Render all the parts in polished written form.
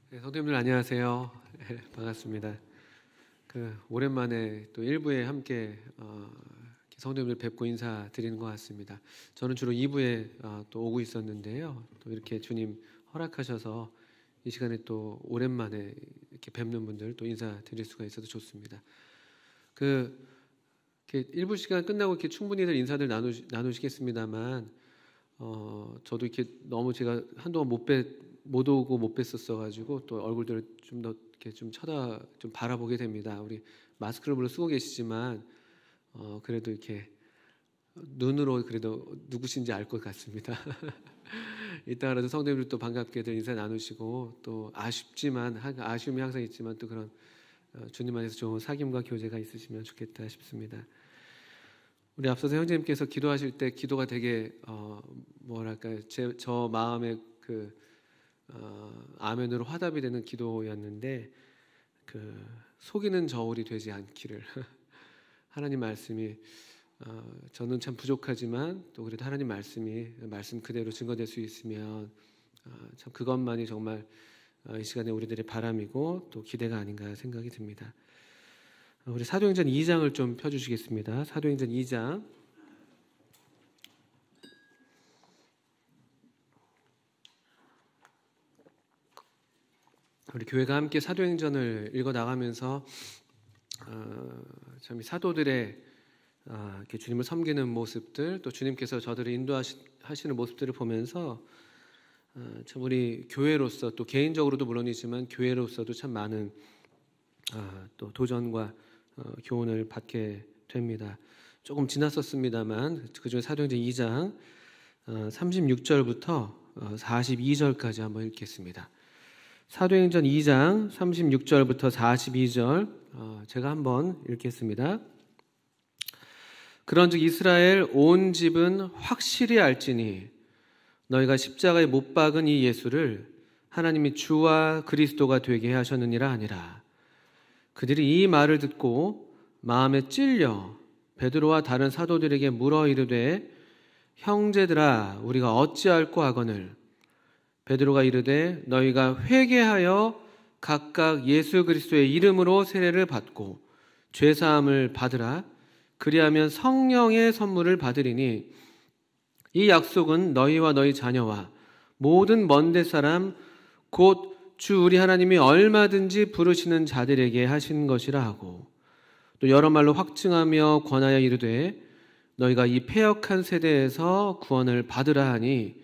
네, 성도님들 안녕하세요. 네, 반갑습니다. 오랜만에 또 일부에 함께 성도님들 뵙고 인사드리는 것 같습니다. 저는 주로 2부에 또 오고 있었는데요. 또 이렇게 주님 허락하셔서 이 시간에 또 오랜만에 이렇게 뵙는 분들 또 인사드릴 수가 있어서 좋습니다. 이렇게 일부 시간 끝나고 이렇게 충분히들 인사들 나누시겠습니다만, 저도 이렇게 너무 제가 한동안 못 오고 못 뵀었어 가지고 또 얼굴들을 좀 더 이렇게 좀 바라보게 됩니다. 우리 마스크를 물론 쓰고 계시지만 그래도 이렇게 눈으로 그래도 누구신지 알 것 같습니다. 이따가라도 성도님들 또 반갑게들 인사 나누시고, 또 아쉬움이 항상 있지만 또 그런 주님 안에서 좋은 사귐과 교제가 있으시면 좋겠다 싶습니다. 우리 앞서서 형제님께서 기도하실 때 기도가 되게 저 마음의 아멘으로 화답이 되는 기도였는데, 속이는 저울이 되지 않기를 하나님 말씀이 저는 참 부족하지만 또 그래도 하나님 말씀 그대로 증거될 수 있으면 참 그것만이 정말 이 시간에 우리들의 바람이고 또 기대가 아닌가 생각이 듭니다. 우리 사도행전 2장을 좀 펴주시겠습니다. 사도행전 2장. 우리 교회가 함께 사도행전을 읽어 나가면서 참 사도들의 이렇게 주님을 섬기는 모습들, 또 주님께서 저들을 인도하시는 모습들을 보면서 참 우리 교회로서, 또 개인적으로도 물론이지만 교회로서도 참 많은 또 도전과 교훈을 받게 됩니다. 조금 지났었습니다만 그중에 사도행전 2장 36절부터 42절까지 한번 읽겠습니다. 사도행전 2장 36절부터 42절 제가 한번 읽겠습니다. 그런즉 이스라엘 온 집은 확실히 알지니 너희가 십자가에 못 박은 이 예수를 하나님이 주와 그리스도가 되게 하셨느니라 하니라. 그들이 이 말을 듣고 마음에 찔려 베드로와 다른 사도들에게 물어 이르되 형제들아 우리가 어찌할꼬 하거늘. 베드로가 이르되 너희가 회개하여 각각 예수 그리스도의 이름으로 세례를 받고 죄사함을 받으라. 그리하면 성령의 선물을 받으리니 이 약속은 너희와 너희 자녀와 모든 먼데 사람 곧 주 우리 하나님이 얼마든지 부르시는 자들에게 하신 것이라 하고, 또 여러 말로 확증하며 권하여 이르되 너희가 이 패역한 세대에서 구원을 받으라 하니,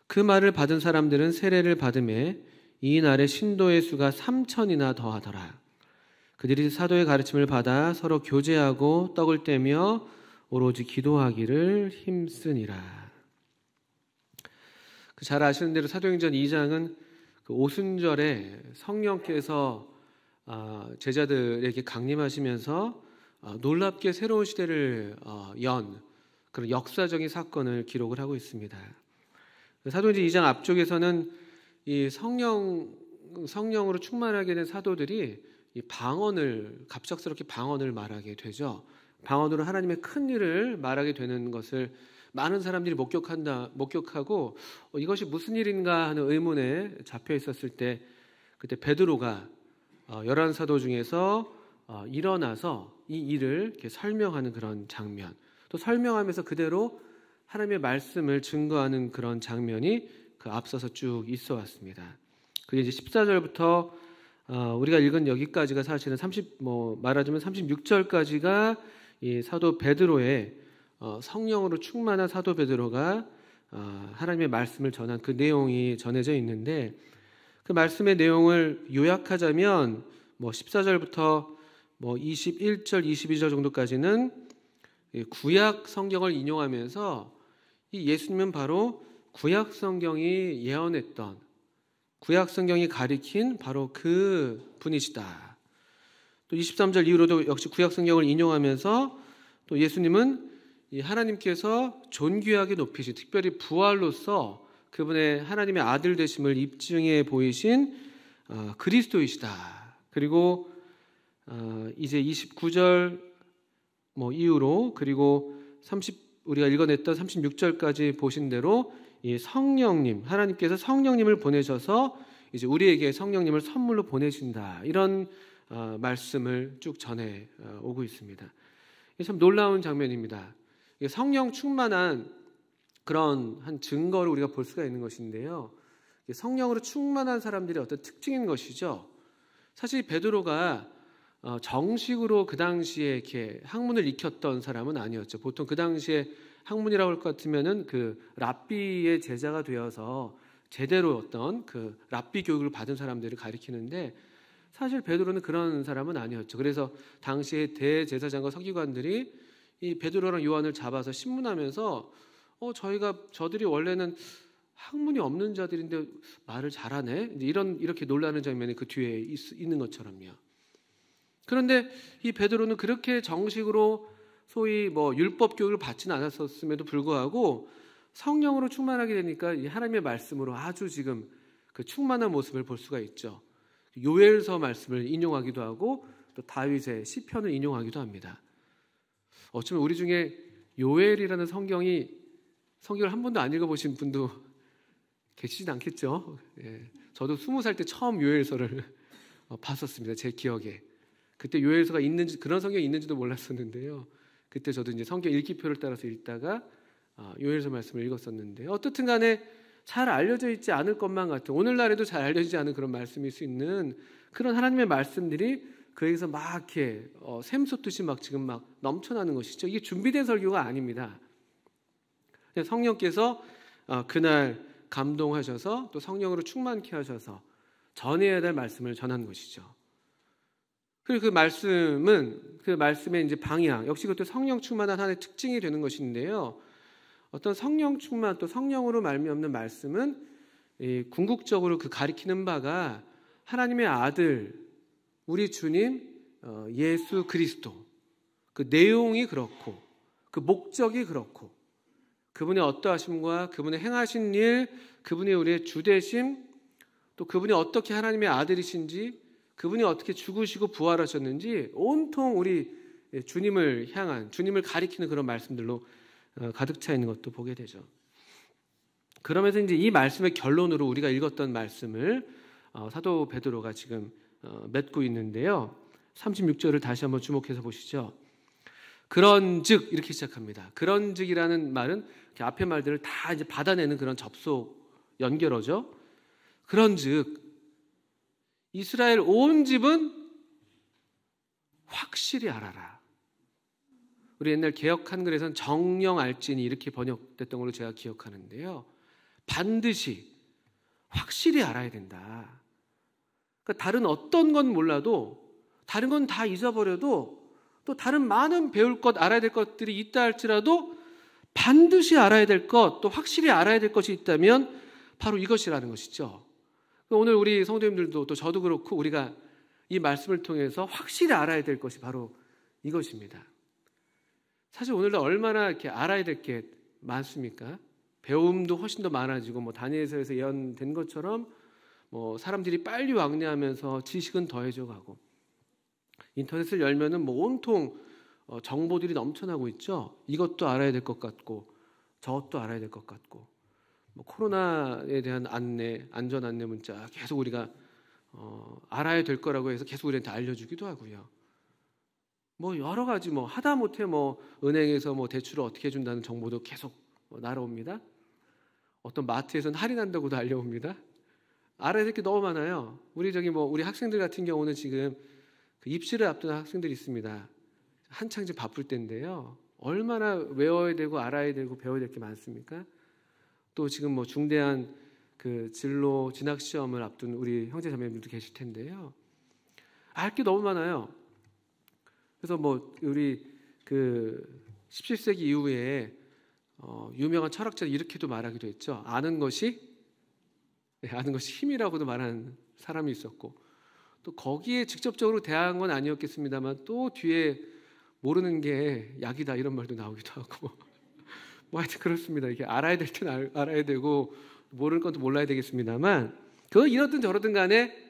그 말을 받은 사람들은 세례를 받음에 이 날에 신도의 수가 3,000이나 더하더라. 그들이 사도의 가르침을 받아 서로 교제하고 떡을 떼며 오로지 기도하기를 힘쓰니라. 잘 아시는 대로 사도행전 2장은 오순절에 성령께서 제자들에게 강림하시면서 놀랍게 새로운 시대를 연 그런 역사적인 사건을 기록을 하고 있습니다. 사도행전 2장 앞쪽에서는 이 성령으로 충만하게 된 사도들이 갑작스럽게 방언을 말하게 되죠. 방언으로 하나님의 큰 일을 말하게 되는 것을 많은 사람들이 목격하고 이것이 무슨 일인가 하는 의문에 잡혀 있었을 때, 그때 베드로가 11사도 중에서 일어나서 이 일을 이렇게 설명하는 그런 장면, 또 설명하면서 그대로 하나님의 말씀을 증거하는 그런 장면이 앞서서 쭉 있어 왔습니다. 그게 이제 14절부터 우리가 읽은 여기까지가 사실은 말하자면 36절까지가 이 사도 베드로의 성령으로 충만한 사도 베드로가 하나님의 말씀을 전한 그 내용이 전해져 있는데, 그 말씀의 내용을 요약하자면 14절부터 21절, 22절 정도까지는 구약 성경을 인용하면서 이 예수님은 바로 구약 성경이 예언했던, 구약 성경이 가리킨 바로 그 분이시다. 또 23절 이후로도 역시 구약 성경을 인용하면서 또 예수님은 하나님께서 존귀하게 높이신, 특별히 부활로서 그분의 하나님의 아들 되심을 입증해 보이신 그리스도이시다. 그리고 이제 29절 이후로, 그리고 우리가 읽어냈던 36절까지 보신 대로 이 성령님, 하나님께서 성령님을 보내셔서 이제 우리에게 성령님을 선물로 보내신다. 이런 말씀을 쭉 전해 오고 있습니다. 이게 참 놀라운 장면입니다. 성령 충만한 그런 한 증거를 우리가 볼 수가 있는 것인데요. 성령으로 충만한 사람들의 어떤 특징인 것이죠. 사실 베드로가 정식으로 그 당시에 이렇게 학문을 익혔던 사람은 아니었죠. 보통 그 당시에 학문이라고 할 것 같으면은 그 랍비의 제자가 되어서 제대로 어떤 그 랍비 교육을 받은 사람들을 가리키는데, 사실 베드로는 그런 사람은 아니었죠. 그래서 당시에 대제사장과 서기관들이 이 베드로랑 요한을 잡아서 신문하면서 저들이 원래는 학문이 없는 자들인데 말을 잘하네, 이렇게 놀라는 장면이 그 뒤에 있는 것처럼요. 그런데 이 베드로는 그렇게 정식으로 소위 율법 교육을 받지는 않았었음에도 불구하고 성령으로 충만하게 되니까 이 하나님의 말씀으로 아주 지금 그 충만한 모습을 볼 수가 있죠. 요엘서 말씀을 인용하기도 하고 또 다윗의 시편을 인용하기도 합니다. 어쩌면 우리 중에 요엘이라는 성경을 한 번도 안 읽어보신 분도 계시진 않겠죠. 저도 20살 때 처음 요엘서를 봤었습니다. 제 기억에. 그때 요엘서가 있는지, 그런 성경이 있는지도 몰랐었는데요. 그때 저도 이제 성경 읽기표를 따라서 읽다가 요엘서 말씀을 읽었었는데, 어떻든 간에 잘 알려져 있지 않을 것만 같은, 오늘날에도 잘 알려지지 않은 그런 말씀일 수 있는 그런 하나님의 말씀들이 그에게서 막 이렇게 샘솟듯이 막 지금 막 넘쳐나는 것이죠. 이게 준비된 설교가 아닙니다. 성령께서 그날 감동하셔서 또 성령으로 충만케 하셔서 전해야 될 말씀을 전한 것이죠. 그리고 그 말씀의 이제 방향, 역시 그것도 성령 충만한 하나의 특징이 되는 것인데요. 어떤 성령 충만, 또 성령으로 말미암는 말씀은 궁극적으로 그 가리키는 바가 하나님의 아들, 우리 주님 예수 그리스도, 그 내용이 그렇고 그 목적이 그렇고 그분의 어떠하심과 그분의 행하신 일, 그분의 우리의 주되심, 또 그분이 어떻게 하나님의 아들이신지, 그분이 어떻게 죽으시고 부활하셨는지 온통 우리 주님을 향한, 주님을 가리키는 그런 말씀들로 가득 차 있는 것도 보게 되죠. 그러면서 이제 이 말씀의 결론으로 우리가 읽었던 말씀을 사도 베드로가 지금 맺고 있는데요. 36절을 다시 한번 주목해서 보시죠. 그런즉 이렇게 시작합니다. 그런즉이라는 말은 앞의 말들을 다 이제 받아내는 그런 접속 연결어죠. 그런즉 이스라엘 온 집은 확실히 알아라. 우리 옛날 개역 한글에서는 정령 알지니 이렇게 번역됐던 걸로 제가 기억하는데요. 반드시 확실히 알아야 된다. 그러니까 다른 어떤 건 몰라도, 다른 건 다 잊어버려도, 또 다른 많은 배울 것, 알아야 될 것들이 있다 할지라도 반드시 알아야 될 것, 또 확실히 알아야 될 것이 있다면 바로 이것이라는 것이죠. 오늘 우리 성도님들도, 또 저도 그렇고, 우리가 이 말씀을 통해서 확실히 알아야 될 것이 바로 이것입니다. 사실 오늘도 얼마나 이렇게 알아야 될 게 많습니까? 배움도 훨씬 더 많아지고, 다니엘서에서 예언된 것처럼 사람들이 빨리 왕래하면서 지식은 더해져 가고, 인터넷을 열면은 온통 정보들이 넘쳐나고 있죠. 이것도 알아야 될 것 같고, 저것도 알아야 될 것 같고, 코로나에 대한 안내, 안전 안내 문자 계속 우리가 알아야 될 거라고 해서 계속 우리한테 알려주기도 하고요. 여러 가지 하다못해 은행에서 대출을 어떻게 해준다는 정보도 계속 날아옵니다. 어떤 마트에서는 할인한다고도 알려옵니다. 알아야 될 게 너무 많아요. 우리 학생들 같은 경우는 지금 그 입시를 앞둔 학생들이 있습니다. 한창 지금 바쁠 때인데요. 얼마나 외워야 되고 알아야 되고 배워야 될 게 많습니까? 또 지금 중대한 그 진로 진학 시험을 앞둔 우리 형제 자매님들도 계실 텐데요. 알 게 너무 많아요. 그래서 우리 그 17세기 이후에 유명한 철학자들이 이렇게도 말하기도 했죠. 아는 것이 힘이라고도 말하는 사람이 있었고, 또 거기에 직접적으로 대항한 건 아니었겠습니다만 또 뒤에 모르는 게 약이다 이런 말도 나오기도 하고 하여튼 그렇습니다. 이게 알아야 될 땐 알아야 되고 모르는 건 또 몰라야 되겠습니다만, 이러든 저러든 간에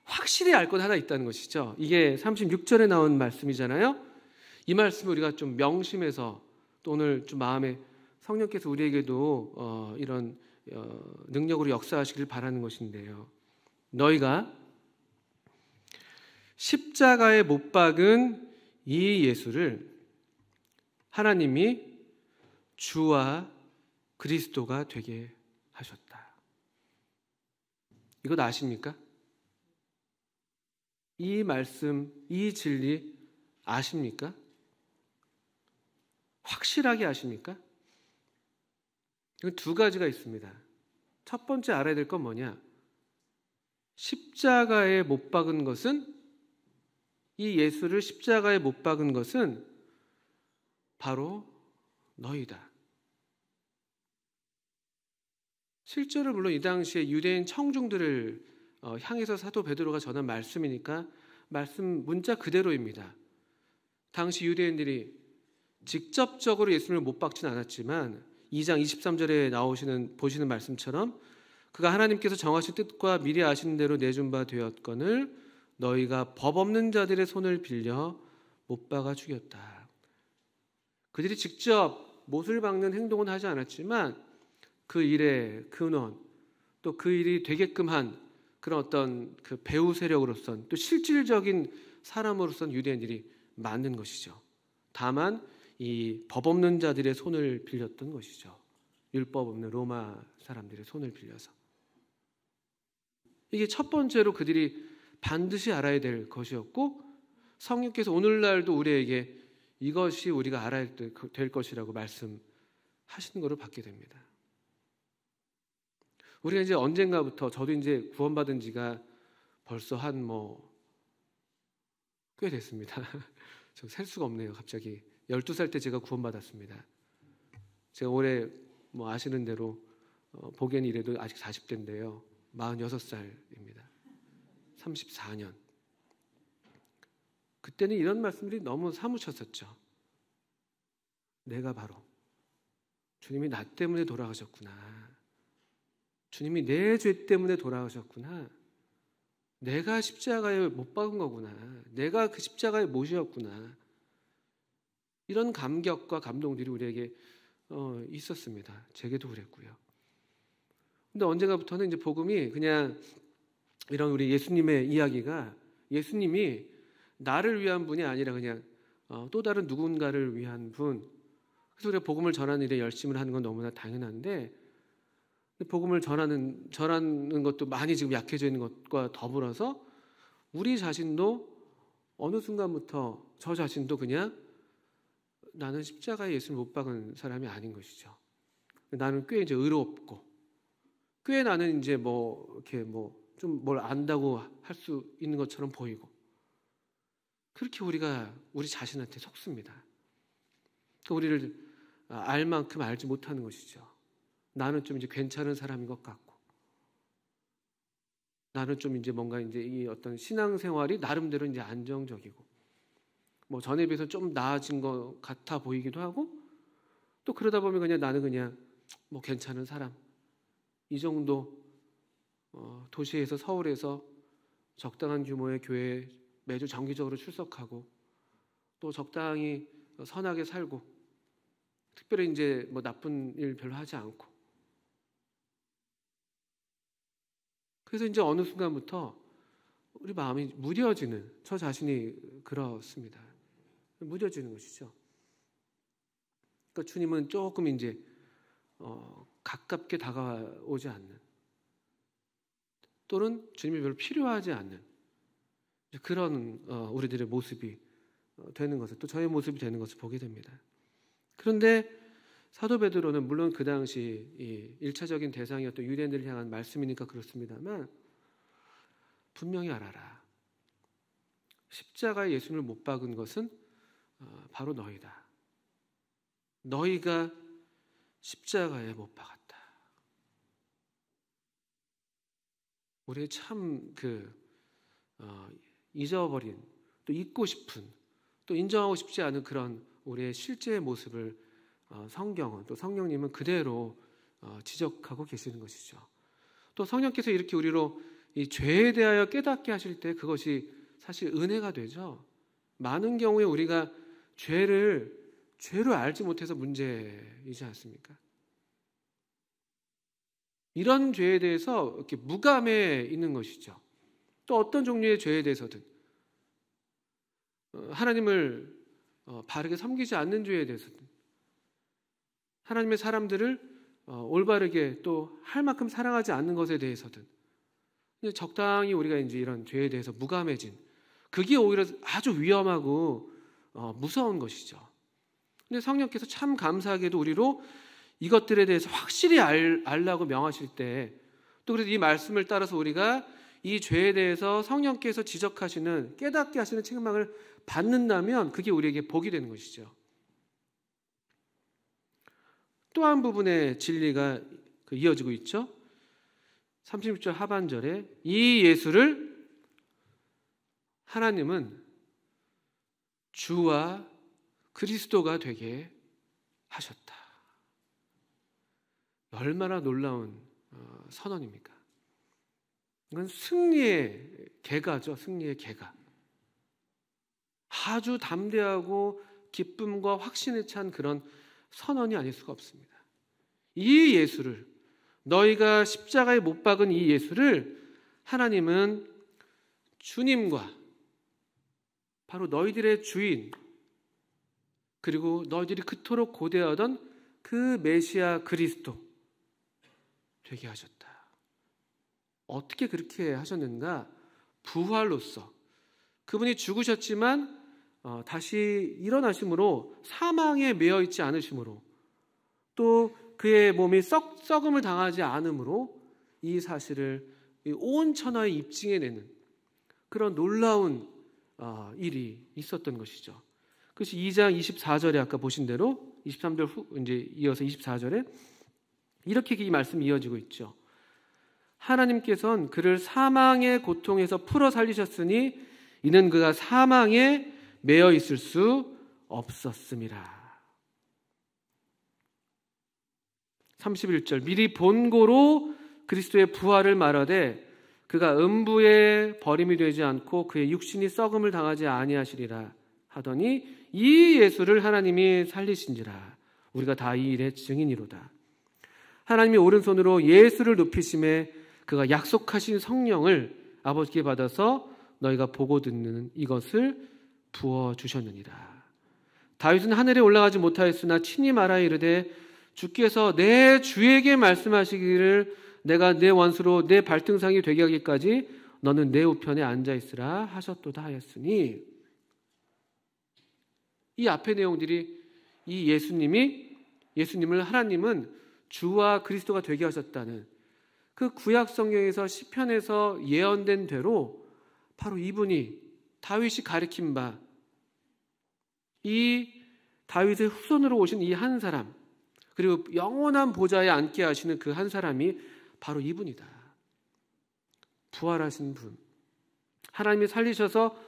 확실히 알 건 하나 있다는 것이죠. 이게 36절에 나온 말씀이잖아요. 이 말씀을 우리가 좀 명심해서, 또 오늘 좀 마음에 성령께서 우리에게도 이런 능력으로 역사하시길 바라는 것인데요. 너희가 십자가에 못 박은 이 예수를 하나님이 주와 그리스도가 되게 하셨다. 이거 아십니까? 이 말씀, 이 진리 아십니까? 확실하게 아십니까? 이건 두 가지가 있습니다. 첫 번째 알아야 될 건 뭐냐? 십자가에 못 박은 것은, 이 예수를 십자가에 못 박은 것은 바로 너희다. 실제로 물론 이 당시에 유대인 청중들을 향해서 사도 베드로가 전한 말씀이니까 말씀 문자 그대로입니다. 당시 유대인들이 직접적으로 예수님을 못 박지는 않았지만 2장 23절에 보시는 말씀처럼 그가 하나님께서 정하신 뜻과 미리 아시는 대로 내준 바 되었거늘 너희가 법 없는 자들의 손을 빌려 못 박아 죽였다. 그들이 직접 못을 박는 행동은 하지 않았지만 그 일의 근원, 또 그 일이 되게끔 한 그런 어떤 그 배후 세력으로선 또 실질적인 사람으로선 유대인들이 만든 것이죠. 다만 이 법 없는 자들의 손을 빌렸던 것이죠. 율법 없는 로마 사람들의 손을 빌려서. 이게 첫 번째로 그들이 반드시 알아야 될 것이었고, 성령께서 오늘날도 우리에게 이것이 우리가 알아야 될 것이라고 말씀하시는 것을 받게 됩니다. 우리가 이제 언젠가부터, 저도 이제 구원받은 지가 벌써 꽤 됐습니다. 저 셀 수가 없네요. 갑자기 12살 때 제가 구원받았습니다. 제가 올해 아시는 대로 보기에는 이래도 아직 40대인데요. 46살입니다. 34년. 그때는 이런 말씀들이 너무 사무쳤었죠. 내가 바로 주님이 나 때문에 돌아가셨구나. 주님이 내 죄 때문에 돌아가셨구나. 내가 십자가에 못 박은 거구나. 내가 그 십자가의 못이었구나. 이런 감격과 감동들이 우리에게 있었습니다. 제게도 그랬고요. 근데 언젠가부터는 이제 복음이 그냥 이런 우리 예수님의 이야기가 예수님이 나를 위한 분이 아니라 그냥 또 다른 누군가를 위한 분. 그래서 우리가 복음을 전하는 일에 열심을 하는 건 너무나 당연한데, 복음을 전하는 것도 많이 지금 약해져 있는 것과 더불어서 우리 자신도 어느 순간부터 저 자신도 그냥 나는 십자가에 예수를 못 박은 사람이 아닌 것이죠. 나는 꽤 이제 의롭고, 꽤 나는 이제 이렇게 좀 뭘 안다고 할 수 있는 것처럼 보이고, 그렇게 우리가 우리 자신한테 속습니다. 우리를 알 만큼 알지 못하는 것이죠. 나는 좀 이제 괜찮은 사람인 것 같고, 나는 좀 이제 뭔가 이제 이 어떤 신앙생활이 나름대로 이제 안정적이고, 전에 비해서 좀 나아진 것 같아 보이기도 하고, 또 그러다 보면 그냥 나는 그냥 괜찮은 사람, 이 정도 도시에서 서울에서 적당한 규모의 교회에 매주 정기적으로 출석하고, 또 적당히 선하게 살고, 특별히 이제 나쁜 일 별로 하지 않고, 그래서 이제 어느 순간부터 우리 마음이 무뎌지는, 저 자신이 그렇습니다. 무뎌지는 것이죠. 그러니까 주님은 조금 이제 가깝게 다가오지 않는, 또는 주님이 별로 필요하지 않는 그런 우리들의 모습이 되는 것을, 또 저의 모습이 되는 것을 보게 됩니다. 그런데 사도 베드로는 물론 그 당시 이 1차적인 대상이었던 유대인들을 향한 말씀이니까 그렇습니다만, 분명히 알아라. 십자가에 예수님을 못 박은 것은 바로 너희다. 너희가 십자가에 못 박았다. 우리의 참 잊어버린, 또 잊고 싶은, 또 인정하고 싶지 않은 그런 우리의 실제의 모습을 성경은, 또 성령님은 그대로 지적하고 계시는 것이죠. 또 성령께서 이렇게 우리로 이 죄에 대하여 깨닫게 하실 때 그것이 사실 은혜가 되죠. 많은 경우에 우리가 죄를 알지 못해서 문제이지 않습니까? 이런 죄에 대해서 이렇게 무감해 있는 것이죠. 또 어떤 종류의 죄에 대해서든, 하나님을 바르게 섬기지 않는 죄에 대해서든, 하나님의 사람들을 올바르게 또 할 만큼 사랑하지 않는 것에 대해서든, 적당히 우리가 이제 이런 죄에 대해서 무감해진, 그게 오히려 아주 위험하고 무서운 것이죠. 근데 성령께서 참 감사하게도 우리로 이것들에 대해서 확실히 알라고 명하실 때, 또 그래서 이 말씀을 따라서 우리가 이 죄에 대해서 성령께서 지적하시는, 깨닫게 하시는 책망을 받는다면 그게 우리에게 복이 되는 것이죠. 또 한 부분의 진리가 이어지고 있죠. 36절 하반절에 이 예수를 하나님은 주와 그리스도가 되게 하셨다. 얼마나 놀라운 선언입니까? 이건 승리의 계가죠. 승리의 계가. 아주 담대하고 기쁨과 확신에 찬 그런 선언이 아닐 수가 없습니다. 이 예수를, 너희가 십자가에 못 박은 이 예수를 하나님은 주님과 바로 너희들의 주인, 그리고 너희들이 그토록 고대하던 그 메시아 그리스도 되게 하셨다. 어떻게 그렇게 하셨는가? 부활로서 그분이 죽으셨지만 다시 일어나심으로, 사망에 매여 있지 않으심으로, 또 그의 몸이 썩음을 당하지 않으므로 이 사실을 온 천하에 입증해내는 그런 놀라운 일이 있었던 것이죠. 그래서 2장 24절에 아까 보신 대로 23절 이제 이어서 24절에 이렇게 이 말씀이 이어지고 있죠. 하나님께서는 그를 사망의 고통에서 풀어 살리셨으니 이는 그가 사망에 매여 있을 수 없었음이라. 31절 미리 본고로 그리스도의 부활을 말하되 그가 음부에 버림이 되지 않고 그의 육신이 썩음을 당하지 아니하시리라 하더니 이 예수를 하나님이 살리신지라. 우리가 다 이 일의 증인이로다. 하나님이 오른손으로 예수를 높이심에 그가 약속하신 성령을 아버지께 받아서 너희가 보고 듣는 이것을 부어주셨느니라. 다윗은 하늘에 올라가지 못하였으나 친히 말하여 이르되 주께서 내 주에게 말씀하시기를 내가 내 원수로 내 발등상이 되게 하기까지 너는 내 우편에 앉아있으라 하셨도다 하였으니, 이 앞의 내용들이 이 예수님을 하나님은 주와 그리스도가 되게 하셨다는 그 구약 성경에서 시편에서 예언된 대로 바로 이분이 다윗이 가리킨 바 이 다윗의 후손으로 오신 이 한 사람, 그리고 영원한 보좌에 앉게 하시는 그 한 사람이 바로 이분이다. 부활하신 분, 하나님이 살리셔서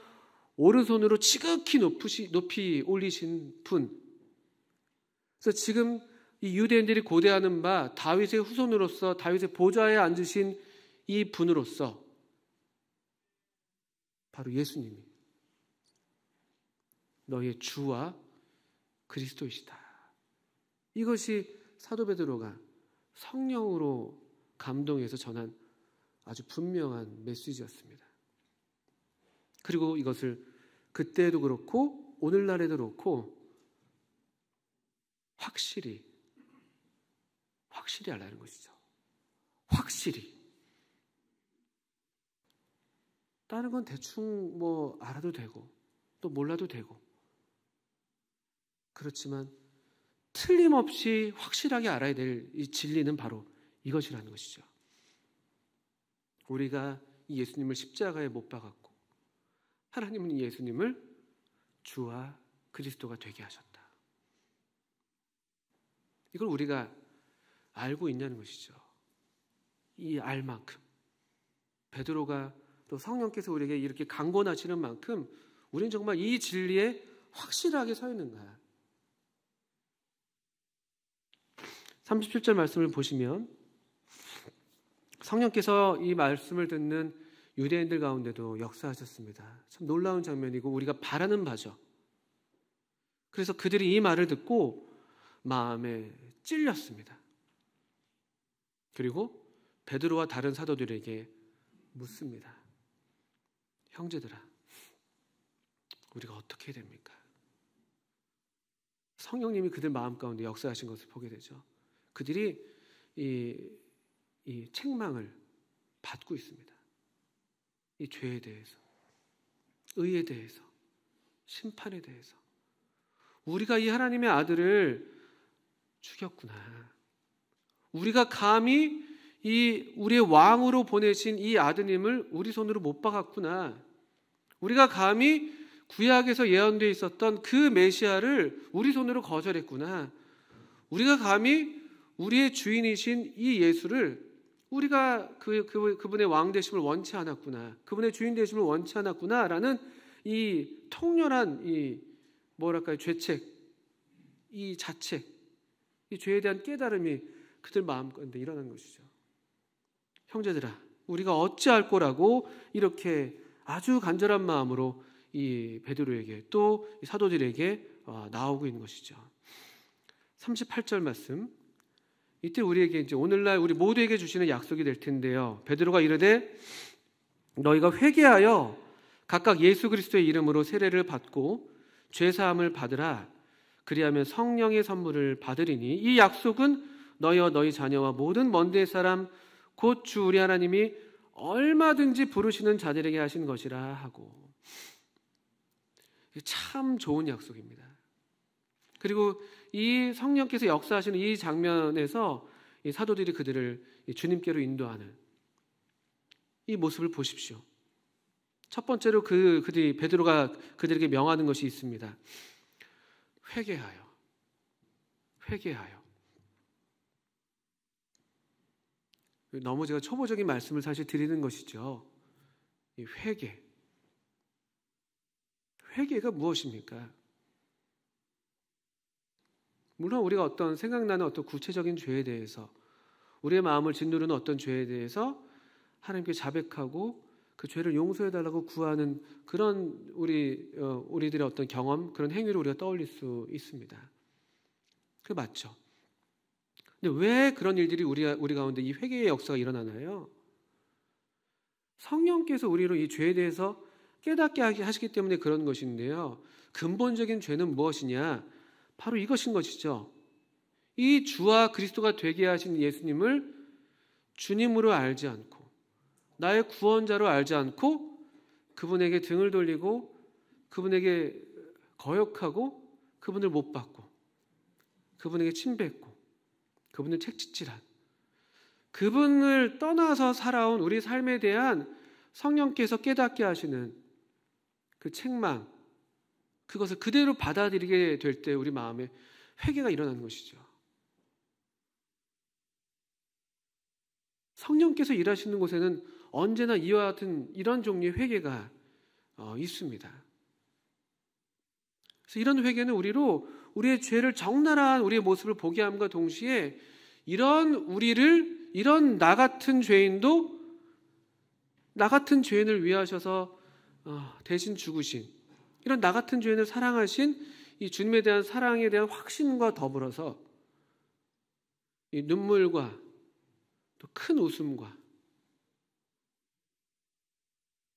오른손으로 지극히 높이 올리신 분. 그래서 지금 이 유대인들이 고대하는 바 다윗의 후손으로서 다윗의 보좌에 앉으신 이 분으로서 바로 예수님이 너희의 주와 그리스도이시다. 이것이 사도 베드로가 성령으로 감동해서 전한 아주 분명한 메시지였습니다. 그리고 이것을 그때도 그렇고 오늘날에도 그렇고 확실히 알라는 것이죠. 확실히. 다른 건 대충 알아도 되고 또 몰라도 되고, 그렇지만 틀림없이 확실하게 알아야 될 이 진리는 바로 이것이라는 것이죠. 우리가 이 예수님을 십자가에 못 박았고 하나님은 이 예수님을 주와 그리스도가 되게 하셨다. 이걸 우리가 알고 있냐는 것이죠. 이 알만큼 베드로가 또 성령께서 우리에게 이렇게 강권하시는 만큼 우리는 정말 이 진리에 확실하게 서 있는가. 37절 말씀을 보시면 성령께서 이 말씀을 듣는 유대인들 가운데도 역사하셨습니다. 참 놀라운 장면이고 우리가 바라는 바죠. 그래서 그들이 이 말을 듣고 마음에 찔렸습니다. 그리고 베드로와 다른 사도들에게 묻습니다. 형제들아, 우리가 어떻게 해야 됩니까? 성령님이 그들 마음 가운데 역사하신 것을 보게 되죠. 그들이 이 책망을 받고 있습니다. 이 죄에 대해서, 의에 대해서, 심판에 대해서. 우리가 이 하나님의 아들을 죽였구나. 우리가 감히 우리의 왕으로 보내신 이 아드님을 우리 손으로 못 박았구나. 우리가 감히 구약에서 예언되어 있었던 그 메시아를 우리 손으로 거절했구나. 우리가 감히 우리의 주인이신 이 예수를 우리가 그분의 왕 되심을 원치 않았구나. 그분의 주인 되심을 원치 않았구나라는 이 통렬한 죄책, 이 자책, 이 죄에 대한 깨달음이 그들 마음 가운데 일어난 것이죠. 형제들아, 우리가 어찌할 거라고 이렇게 아주 간절한 마음으로 이 베드로에게 또 사도들에게 나오고 있는 것이죠. 38절 말씀. 이때 우리에게 이제 오늘날 우리 모두에게 주시는 약속이 될 텐데요. 베드로가 이르되 너희가 회개하여 각각 예수 그리스도의 이름으로 세례를 받고 죄 사함을 받으라. 그리하면 성령의 선물을 받으리니 이 약속은 너희와 너희 자녀와 모든 먼 데 사람 곧 주 우리 하나님이 얼마든지 부르시는 자들에게 하신 것이라 하고. 참 좋은 약속입니다. 그리고 이 성령께서 역사하시는 이 장면에서 이 사도들이 그들을 주님께로 인도하는 이 모습을 보십시오. 첫 번째로 베드로가 그들에게 명하는 것이 있습니다. 회개하여. 너무 제가 초보적인 말씀을 사실 드리는 것이죠. 이 회개가 무엇입니까? 물론 우리가 어떤 생각나는 어떤 구체적인 죄에 대해서, 우리의 마음을 짓누르는 어떤 죄에 대해서 하나님께 자백하고 그 죄를 용서해달라고 구하는 그런 우리들의 어떤 경험, 그런 행위를 우리가 떠올릴 수 있습니다. 그게 맞죠. 근데 왜 그런 일들이 우리 가운데 이 회개의 역사가 일어나나요? 성령께서 우리로 이 죄에 대해서 깨닫게 하시기 때문에 그런 것인데요. 근본적인 죄는 무엇이냐? 바로 이것인 것이죠. 이 주와 그리스도가 되게 하신 예수님을 주님으로 알지 않고, 나의 구원자로 알지 않고 그분에게 등을 돌리고 그분에게 거역하고 그분을 못 받고 그분에게 침뱉고 그분을 책짓질한, 그분을 떠나서 살아온 우리 삶에 대한 성령께서 깨닫게 하시는 그 책망, 그것을 그대로 받아들이게 될 때 우리 마음에 회개가 일어나는 것이죠. 성령께서 일하시는 곳에는 언제나 이와 같은 이런 종류의 회개가 있습니다. 그래서 이런 회개는 우리의 죄를 적나라한 우리의 모습을 보게 함과 동시에 이런 나 같은 죄인도 나 같은 죄인을 위하셔서 대신 죽으신, 이런 나 같은 죄인을 사랑하신 이 주님에 대한 사랑에 대한 확신과 더불어서 이 눈물과 또 큰 웃음과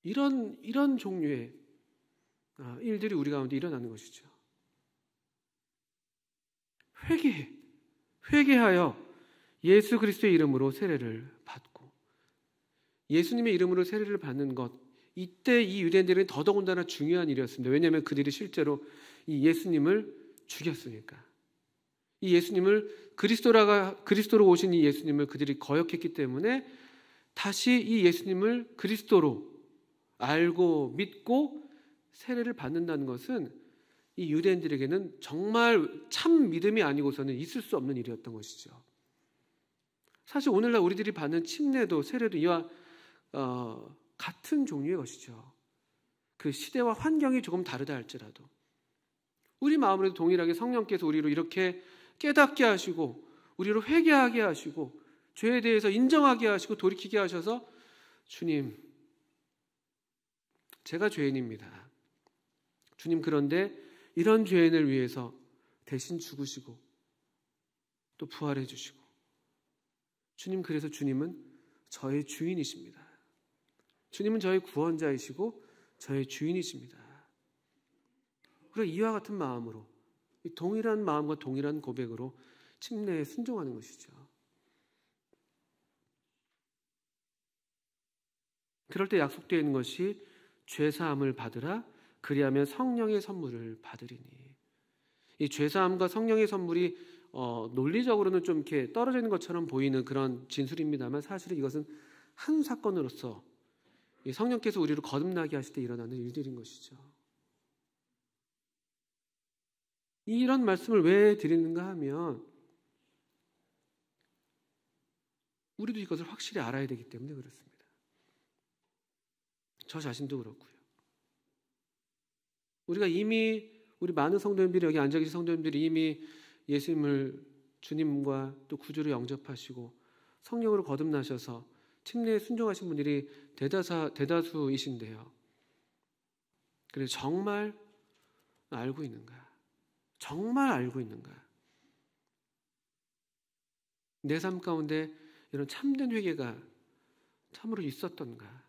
이런 종류의 일들이 우리 가운데 일어나는 것이죠. 회개하여 예수 그리스도의 이름으로 세례를 받고, 예수님의 이름으로 세례를 받는 것, 이때 이 유대인들은 더더군다나 중요한 일이었습니다. 왜냐하면 그들이 실제로 이 예수님을 죽였으니까. 이 예수님을 그리스도로 오신 이 예수님을 그들이 거역했기 때문에 다시 이 예수님을 그리스도로 알고 믿고 세례를 받는다는 것은 이 유대인들에게는 정말 참 믿음이 아니고서는 있을 수 없는 일이었던 것이죠. 사실 오늘날 우리들이 받는 침례도 세례도 이와 같은 종류의 것이죠. 그 시대와 환경이 조금 다르다 할지라도 우리 마음으로도 동일하게 성령께서 우리로 이렇게 깨닫게 하시고 우리로 회개하게 하시고 죄에 대해서 인정하게 하시고 돌이키게 하셔서, 주님, 제가 죄인입니다. 주님, 그런데 이런 죄인을 위해서 대신 죽으시고 또 부활해 주시고, 주님, 그래서 주님은 저의 주인이십니다. 주님은 저의 구원자이시고 저의 주인이십니다. 그리고 이와 같은 마음으로, 동일한 마음과 동일한 고백으로 침례에 순종하는 것이죠. 그럴 때 약속되어 있는 것이 죄사함을 받으라, 그리하면 성령의 선물을 받으리니. 이 죄사함과 성령의 선물이 논리적으로는 좀 이렇게 떨어져 있는 것처럼 보이는 그런 진술입니다만, 사실은 이것은 한 사건으로서 이 성령께서 우리를 거듭나게 하실 때 일어나는 일들인 것이죠. 이런 말씀을 왜 드리는가 하면, 우리도 이것을 확실히 알아야 되기 때문에 그렇습니다. 저 자신도 그렇고요. 우리가 이미, 우리 많은 성도님들이, 여기 앉아 계신 성도님들이 이미 예수님을 주님과 또 구주로 영접하시고 성령으로 거듭나셔서 침례에 순종하신 분들이 대다수이신데요. 그래서 정말 알고 있는가? 정말 알고 있는가? 내 삶 가운데 이런 참된 회개가 참으로 있었던가?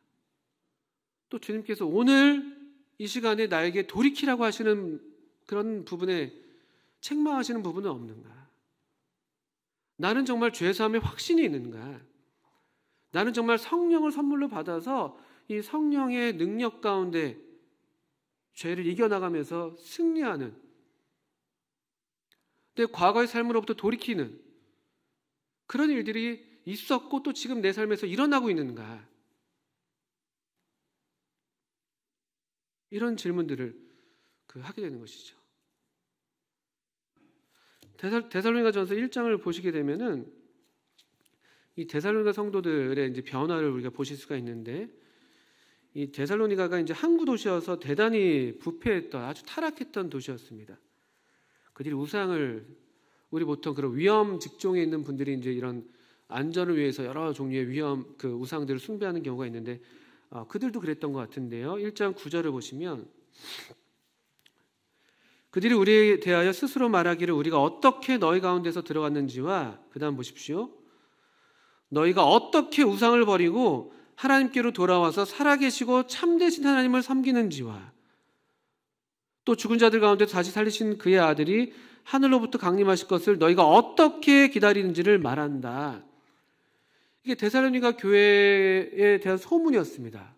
또 주님께서 오늘 이 시간에 나에게 돌이키라고 하시는 그런 부분에 책망하시는 부분은 없는가? 나는 정말 죄사함에 확신이 있는가? 나는 정말 성령을 선물로 받아서 이 성령의 능력 가운데 죄를 이겨나가면서 승리하는, 내 과거의 삶으로부터 돌이키는 그런 일들이 있었고 또 지금 내 삶에서 일어나고 있는가? 이런 질문들을 하게 되는 것이죠. 데살로니가전서 1장을 보시게 되면은 이 데살로니가 성도들의 이제 변화를 우리가 보실 수가 있는데, 이 데살로니가가 이제 항구 도시여서 대단히 부패했던, 아주 타락했던 도시였습니다. 그들이 우상을, 우리 보통 그런 위험 직종에 있는 분들이 이제 이런 안전을 위해서 여러 종류의 위험 우상들을 숭배하는 경우가 있는데, 그들도 그랬던 것 같은데요. 1장 9절을 보시면, 그들이 우리에 대하여 스스로 말하기를 우리가 어떻게 너희 가운데서 들어갔는지와, 그 다음 보십시오. 너희가 어떻게 우상을 버리고 하나님께로 돌아와서 살아계시고 참되신 하나님을 섬기는지와, 또 죽은 자들 가운데 다시 살리신 그의 아들이 하늘로부터 강림하실 것을 너희가 어떻게 기다리는지를 말한다. 이게 데살로니가 교회에 대한 소문이었습니다.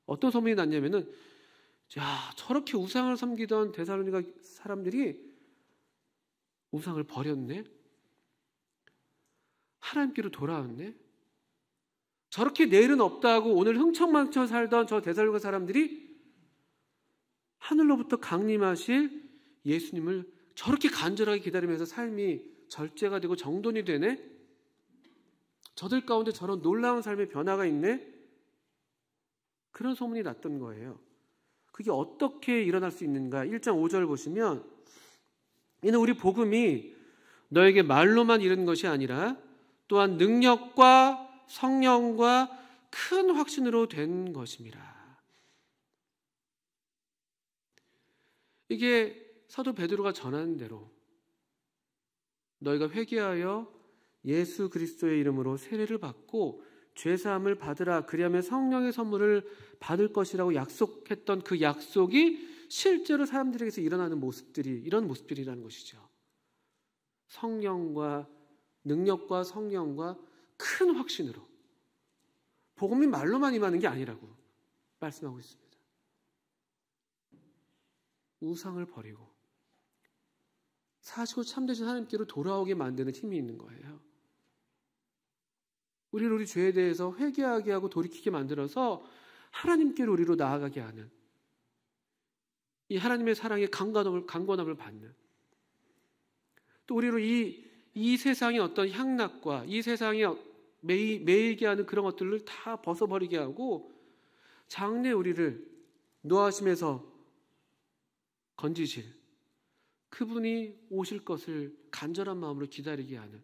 어떤 소문이 났냐면은, 야, 저렇게 우상을 섬기던 데살로니가 사람들이 우상을 버렸네? 하나님께로 돌아왔네? 저렇게 내일은 없다고 오늘 흥청망청 살던 저 데살로니가 사람들이 하늘로부터 강림하실 예수님을 저렇게 간절하게 기다리면서 삶이 절제가 되고 정돈이 되네? 저들 가운데 저런 놀라운 삶의 변화가 있네? 그런 소문이 났던 거예요. 그게 어떻게 일어날 수 있는가? 1장 5절 보시면, 이는 우리 복음이 너에게 말로만 이르는 것이 아니라 또한 능력과 성령과 큰 확신으로 된 것입니다. 이게 사도 베드로가 전하는 대로 너희가 회개하여 예수 그리스도의 이름으로 세례를 받고 죄사함을 받으라, 그리하면 성령의 선물을 받을 것이라고 약속했던 그 약속이 실제로 사람들에게서 일어나는 모습들이, 이런 모습들이라는 것이죠. 성령과 능력과 성령과 큰 확신으로, 복음이 말로만 임하는 게 아니라고 말씀하고 있습니다. 우상을 버리고 사시고 참되신 하나님께로 돌아오게 만드는 힘이 있는 거예요. 우리를 우리 죄에 대해서 회개하게 하고 돌이키게 만들어서 하나님께로 우리로 나아가게 하는, 이 하나님의 사랑의 강권함을 받는, 또 우리로 이 세상의 어떤 향락과 이 세상에 매이게 하는 그런 것들을 다 벗어버리게 하고 장래 우리를 노하심에서 건지실 그분이 오실 것을 간절한 마음으로 기다리게 하는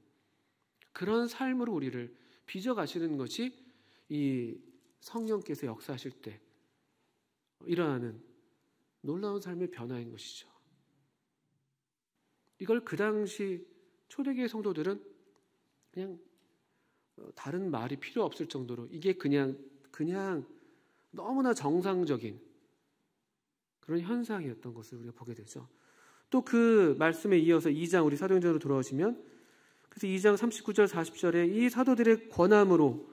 그런 삶으로 우리를 빚어가시는 것이 이 성령께서 역사하실 때 일어나는 놀라운 삶의 변화인 것이죠. 이걸 그 당시 초대교회 성도들은 그냥 다른 말이 필요 없을 정도로 이게 그냥 너무나 정상적인 그런 현상이었던 것을 우리가 보게 되죠. 또 그 말씀에 이어서 2장 우리 사도행전으로 돌아오시면 그래서 2장 39절 40절에 이 사도들의 권함으로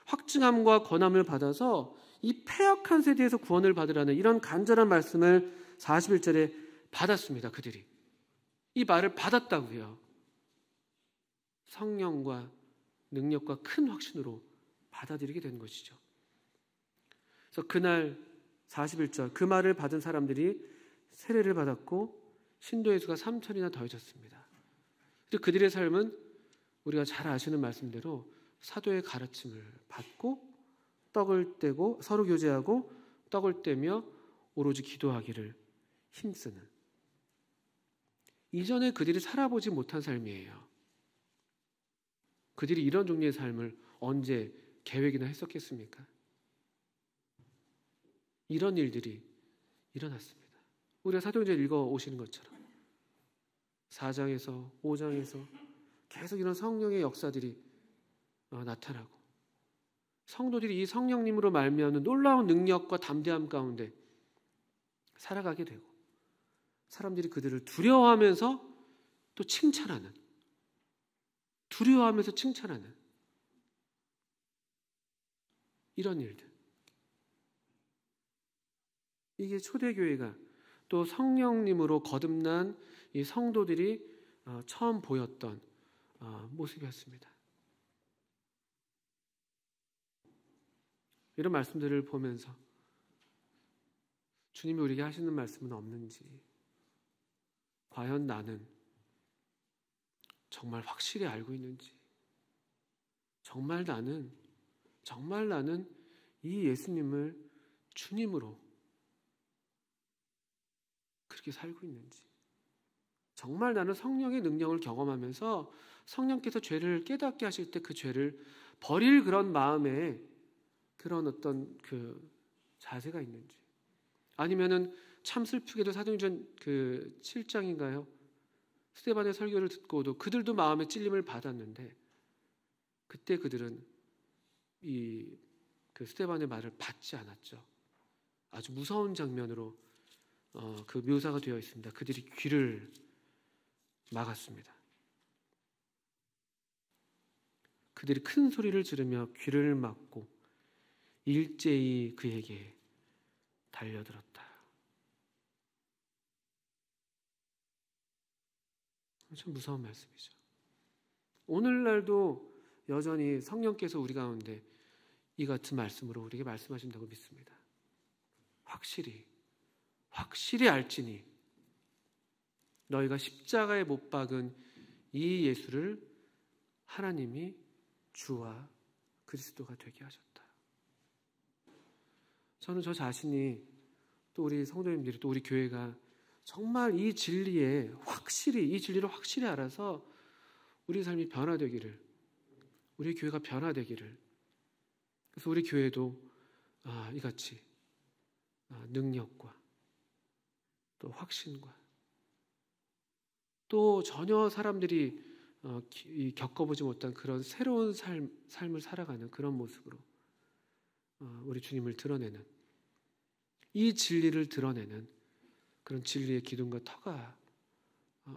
확증함과 권함을 받아서 이 패역한 세대에서 구원을 받으라는 이런 간절한 말씀을 41절에 받았습니다. 그들이 이 말을 받았다고요. 성령과 능력과 큰 확신으로 받아들이게 된 것이죠. 그래서 그날 41절 그 말을 받은 사람들이 세례를 받았고 신도의 수가 3,000이나 더해졌습니다. 그들의 삶은 우리가 잘 아시는 말씀대로 사도의 가르침을 받고 떡을 떼고 서로 교제하고 떡을 떼며 오로지 기도하기를 힘쓰는 이전에 그들이 살아보지 못한 삶이에요. 그들이 이런 종류의 삶을 언제 계획이나 했었겠습니까? 이런 일들이 일어났습니다. 우리가 사도행전 읽어오시는 것처럼 4장에서 5장에서 계속 이런 성령의 역사들이 나타나고 성도들이 이 성령님으로 말미암는 놀라운 능력과 담대함 가운데 살아가게 되고 사람들이 그들을 두려워하면서 또 칭찬하는 두려워하면서 칭찬하는 이런 일들 이게 초대교회가 또 성령님으로 거듭난 이 성도들이 처음 보였던 모습이었습니다. 이런 말씀들을 보면서 주님이 우리에게 하시는 말씀은 없는지 과연 나는 정말 확실히 알고 있는지 정말 나는 이 예수님을 주님으로 그렇게 살고 있는지 정말 나는 성령의 능력을 경험하면서 성령께서 죄를 깨닫게 하실 때 그 죄를 버릴 그런 마음에 그런 어떤 그 자세가 있는지 아니면은 참 슬프게도 사도행전 그 7장인가요? 스데반의 설교를 듣고도 그들도 마음에 찔림을 받았는데 그때 그들은 이 그 스데반의 말을 받지 않았죠. 아주 무서운 장면으로 그 묘사가 되어 있습니다. 그들이 귀를 막았습니다. 그들이 큰 소리를 지르며 귀를 막고 일제히 그에게 달려들었다. 참 무서운 말씀이죠. 오늘날도 여전히 성령께서 우리 가운데 이 같은 말씀으로 우리에게 말씀하신다고 믿습니다. 확실히 알지니 너희가 십자가에 못 박은 이 예수를 하나님이 주와 그리스도가 되게 하셨다. 저는 저 자신이 또 우리 성도님들이 또 우리 교회가 정말 이 진리를 확실히 알아서 우리 삶이 변화되기를 우리 교회가 변화되기를 그래서 우리 교회도 이같이 능력과 또 확신과 또 전혀 사람들이 겪어보지 못한 그런 새로운 삶을 살아가는 그런 모습으로 우리 주님을 드러내는 이 진리를 드러내는 그런 진리의 기둥과 터가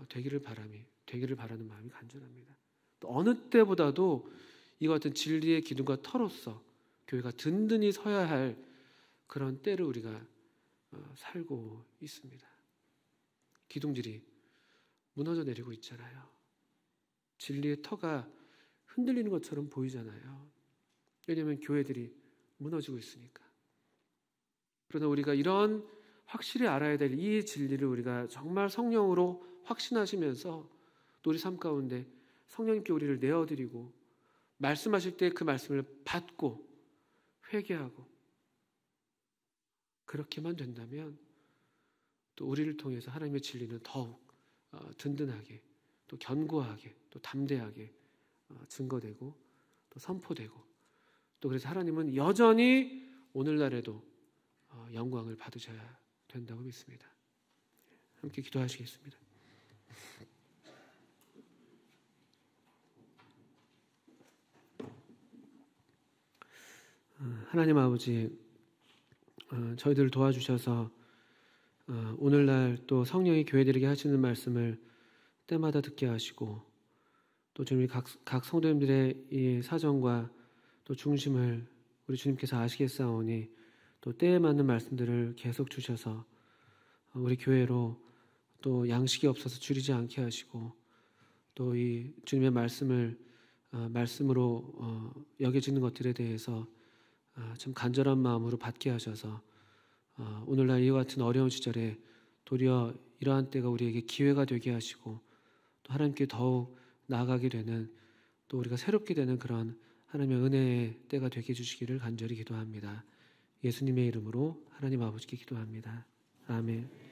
되기를 바라는 마음이 간절합니다. 또 어느 때보다도 이와 같은 진리의 기둥과 터로서 교회가 든든히 서야 할 그런 때를 우리가 살고 있습니다. 기둥들이 무너져 내리고 있잖아요. 진리의 터가 흔들리는 것처럼 보이잖아요. 왜냐하면 교회들이 무너지고 있으니까. 그러나 우리가 이런 확실히 알아야 될 이 진리를 우리가 정말 성령으로 확신하시면서 또 우리 삶 가운데 성령님께 우리를 내어드리고 말씀하실 때 그 말씀을 받고 회개하고 그렇게만 된다면 또 우리를 통해서 하나님의 진리는 더욱 든든하게 또 견고하게 또 담대하게 증거되고 또 선포되고 또 그래서 하나님은 여전히 오늘날에도 영광을 받으셔야 된다고 믿습니다. 함께 기도하시겠습니다. 하나님 아버지 저희들을 도와주셔서 오늘날 또 성령이 교회들에게 하시는 말씀을 때마다 듣게 하시고 또 주님 각 성도님들의 이 사정과 또 중심을 우리 주님께서 아시겠사오니 또 때에 맞는 말씀들을 계속 주셔서 우리 교회로 또 양식이 없어서 줄이지 않게 하시고 또 이 주님의 말씀으로 여겨지는 것들에 대해서 참 간절한 마음으로 받게 하셔서 오늘날 이와 같은 어려운 시절에 도리어 이러한 때가 우리에게 기회가 되게 하시고 또 하나님께 더욱 나아가게 되는 또 우리가 새롭게 되는 그런 하나님의 은혜의 때가 되게 해주시기를 간절히 기도합니다. 예수님의 이름으로 하나님 아버지께 기도합니다. 아멘.